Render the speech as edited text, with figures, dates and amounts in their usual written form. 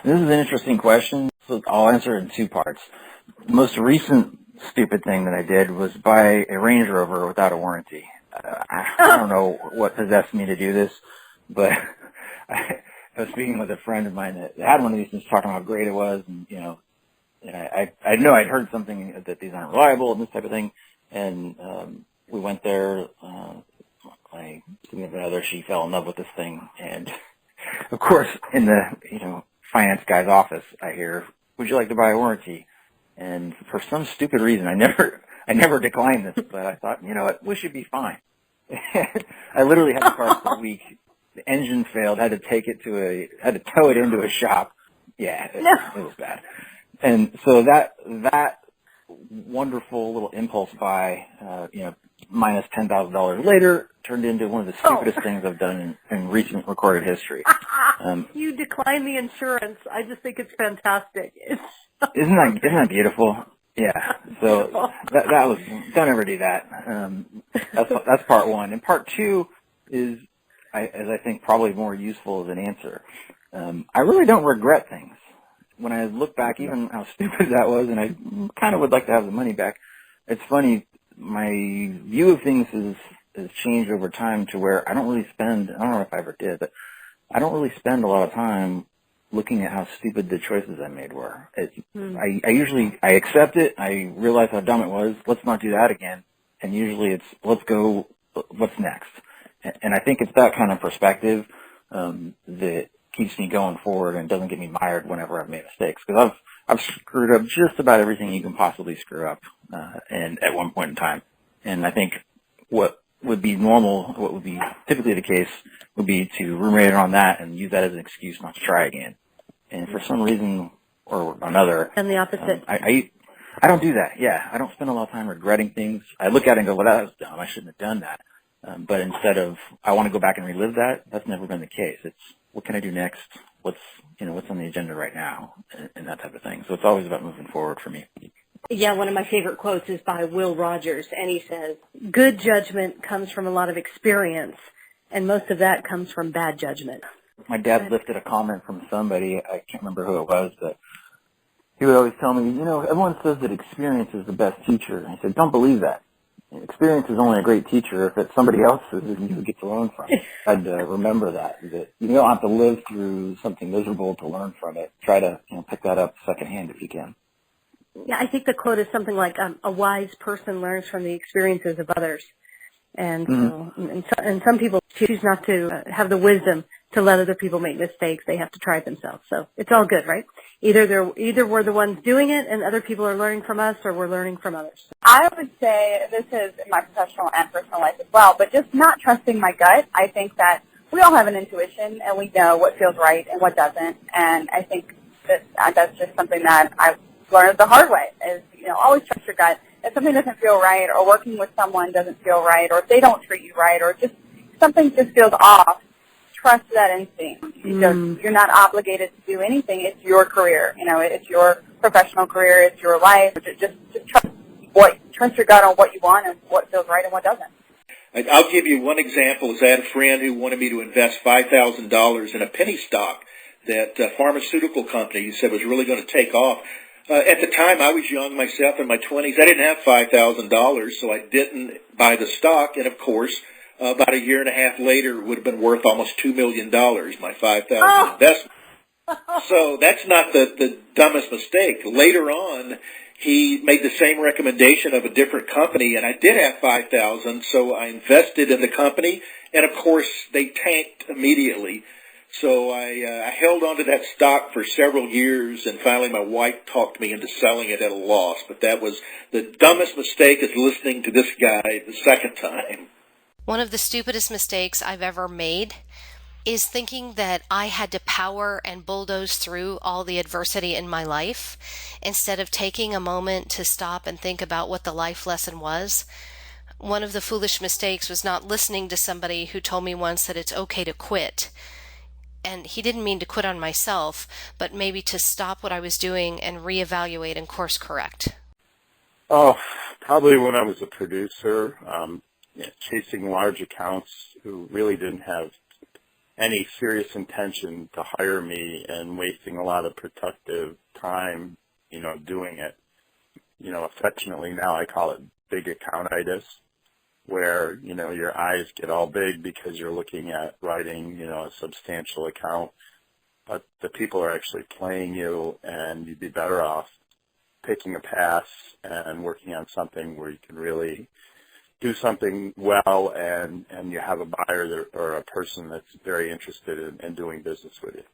This is an interesting question, so I'll answer it in two parts. The most recent stupid thing that I did was buy a Range Rover without a warranty. I don't know what possessed me to do this, but I was speaking with a friend of mine that had one of these things, talking about how great it was, and I know I'd heard something that these aren't reliable and this type of thing, and we went there. My significant other, she fell in love with this thing, and of course, in the finance guy's office, I hear, "Would you like to buy a warranty?" And for some stupid reason, I never declined this, but I thought, you know what, we should be fine. I literally had the car for a week. The engine failed. Had to tow it into a shop. Yeah, it was bad. And so that wonderful little impulse buy, minus $10,000 later, turned into one of the stupidest things I've done in recent recorded history. You decline the insurance. I just think it's fantastic. Isn't that beautiful? Yeah. So that was, don't ever do that. That's part one. And part two is, as I think probably more useful as an answer. I really don't regret things. When I look back, even how stupid that was, and I kind of would like to have the money back, it's funny, my view of things has changed over time to where I don't really spend, I don't know if I ever did, but I don't really spend a lot of time looking at how stupid the choices I made were. I accept it, I realize how dumb it was, let's not do that again, and usually it's, let's go, what's next? And I think it's that kind of perspective that keeps me going forward and doesn't get me mired whenever I've made mistakes. Because I've screwed up just about everything you can possibly screw up, and at one point in time. And I think what would be normal, what would be typically the case, would be to ruminate on that and use that as an excuse not to try again. And for some reason or another, and the opposite. I don't do that. Yeah, I don't spend a lot of time regretting things. I look at it and go, well, that was dumb. I shouldn't have done that. But instead of, I want to go back and relive that, that's never been the case. It's, what can I do next? What's on the agenda right now? And that type of thing. So it's always about moving forward for me. Yeah, one of my favorite quotes is by Will Rogers, and he says, good judgment comes from a lot of experience, and most of that comes from bad judgment. My dad lifted a comment from somebody, I can't remember who it was, but he would always tell me, everyone says that experience is the best teacher. And I said, don't believe that. Experience is only a great teacher if it's somebody else's and you get to learn from it. I'd remember that you don't have to live through something miserable to learn from it. Try to pick that up secondhand if you can. Yeah, I think the quote is something like, a wise person learns from the experiences of others. And and some people choose not to have the wisdom to let other people make mistakes. They have to try it themselves. So it's all good, right? Either we're the ones doing it and other people are learning from us, or we're learning from others. I would say this is in my professional and personal life as well, but just not trusting my gut. I think that we all have an intuition and we know what feels right and what doesn't. And I think that that's just something that I've learned the hard way is, always trust your gut. If something doesn't feel right, or working with someone doesn't feel right, or if they don't treat you right, or just something just feels off, trust that instinct. You're not obligated to do anything. It's your career. It's your professional career. It's your life. Just trust your gut on what you want and what feels right and what doesn't. I'll give you one example. I had a friend who wanted me to invest $5,000 in a penny stock that a pharmaceutical company said was really going to take off. At the time, I was young myself, in my 20s. I didn't have $5,000, so I didn't buy the stock. And, of course, about a year and a half later, it would have been worth almost $2 million, my $5,000 investment. So that's not the dumbest mistake. Later on, he made the same recommendation of a different company, and I did have $5,000, so I invested in the company. And, of course, they tanked immediately. So I held on to that stock for several years, and finally my wife talked me into selling it at a loss. But that was the dumbest mistake, is listening to this guy the second time. One of the stupidest mistakes I've ever made is thinking that I had to power and bulldoze through all the adversity in my life instead of taking a moment to stop and think about what the life lesson was. One of the foolish mistakes was not listening to somebody who told me once that it's okay to quit. And he didn't mean to quit on myself, but maybe to stop what I was doing and reevaluate and course correct. Oh, probably when I was a producer, chasing large accounts who really didn't have any serious intention to hire me and wasting a lot of productive time, doing it. Affectionately now I call it big accountitis, where, your eyes get all big because you're looking at writing, a substantial account, but the people are actually playing you, and you'd be better off taking a pass and working on something where you can really do something well, and you have a buyer or a person that's very interested in doing business with you.